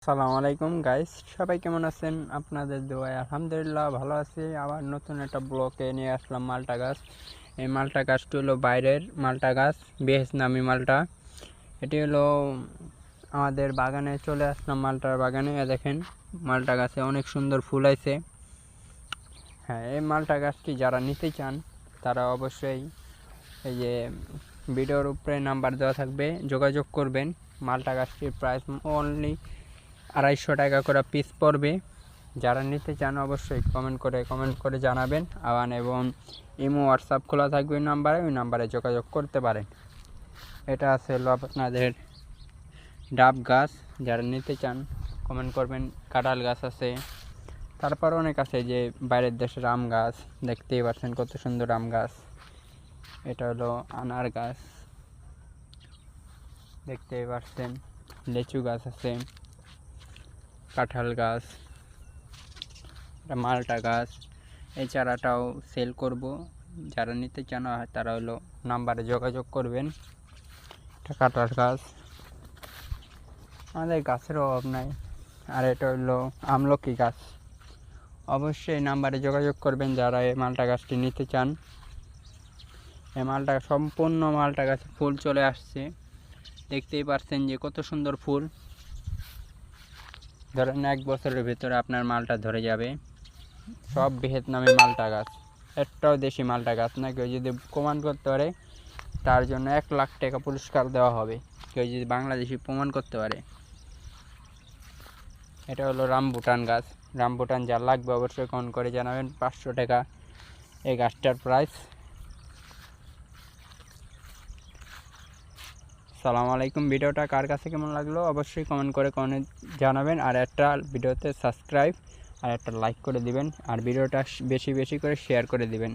আসসালামু আলাইকুম গাইস, সবাই কেমন আছেন? আপনাদের দোয়ায় আলহামদুলিল্লাহ ভালো আছি। আবার নতুন একটা ব্লকে নিয়ে আসলাম মালটা গাছ। এই মালটা গাছটি হলো বাইরের মালটা গাছ, ভিয়েতনামি মালটা। এটি হলো আমাদের বাগানে চলে আসলাম, মালটার বাগানে। দেখেন মালটা গাছে অনেক সুন্দর ফুল আছে। হ্যাঁ, এই মালটা গাছটি যারা নিতে চান তারা অবশ্যই এই যে ভিডিওর উপরে নাম্বার দেওয়া থাকবে, যোগাযোগ করবেন। মালটা গাছটির প্রাইস অনলি 250 টাকা করে পিস পড়বে। যারা নিতে চান অবশ্যই কমেন্ট করে জানাবেন। আবার এবং ইমো হোয়াটসঅ্যাপ খোলা থাকবে ওই নাম্বারে যোগাযোগ করতে পারেন। এটা আছে হলো আপনাদের ডাব গাছ। যারা নিতে চান কমেন্ট করবেন। কাঁঠাল গাছ আছে, তারপর অনেক আছে, যে বাইরের দেশের আম গাছ দেখতেই পাচ্ছেন কত সুন্দর আম গাছ। এটা হলো আনার গাছ, দেখতেই পাচ্ছেন। লিচু গাছ আছে, কাঁঠাল গাছ, এটা মালটা গাছ। এই চারাটাও সেল করব, যারা নিতে চান তারা হলো নাম্বারে যোগাযোগ করবেন। এটা কাঁঠাল গাছ, আমাদের গাছের অভাব নাই। আর এটা হলো আমলকি গাছ। অবশ্যই নাম্বারে যোগাযোগ করবেন যারা এই মালটা গাছটি নিতে চান। এই মালটা সম্পূর্ণ মালটা গাছে ফুল চলে আসছে, দেখতেই পাচ্ছেন যে কত সুন্দর ফুল। ধরেন 1 বছরের ভিতরে আপনার মালটা ধরে যাবে। সব ভিয়েতনামি মালটা গাছ, একটাও দেশি মালটা গাছ না। কেউ যদি প্রমাণ করতে পারে তার জন্য 1 লাখ টাকা পুরস্কার দেওয়া হবে, কেউ যদি বাংলাদেশি প্রমাণ করতে পারে। এটা হলো রামবুটান গাছ। রামবুটান যার লাগবে অবশ্যই কমেন্ট করে জানাবেন। 500 টাকা এই গাছটার প্রাইস। সালাম আলাইকুম। ভিডিওটা কার কাছে কেমন লাগলো অবশ্যই কমেন্ট করে জানাবেন। আর একটা ভিডিওতে সাবস্ক্রাইব আর একটা লাইক করে দিবেন। আর ভিডিওটা বেশি বেশি করে শেয়ার করে দিবেন।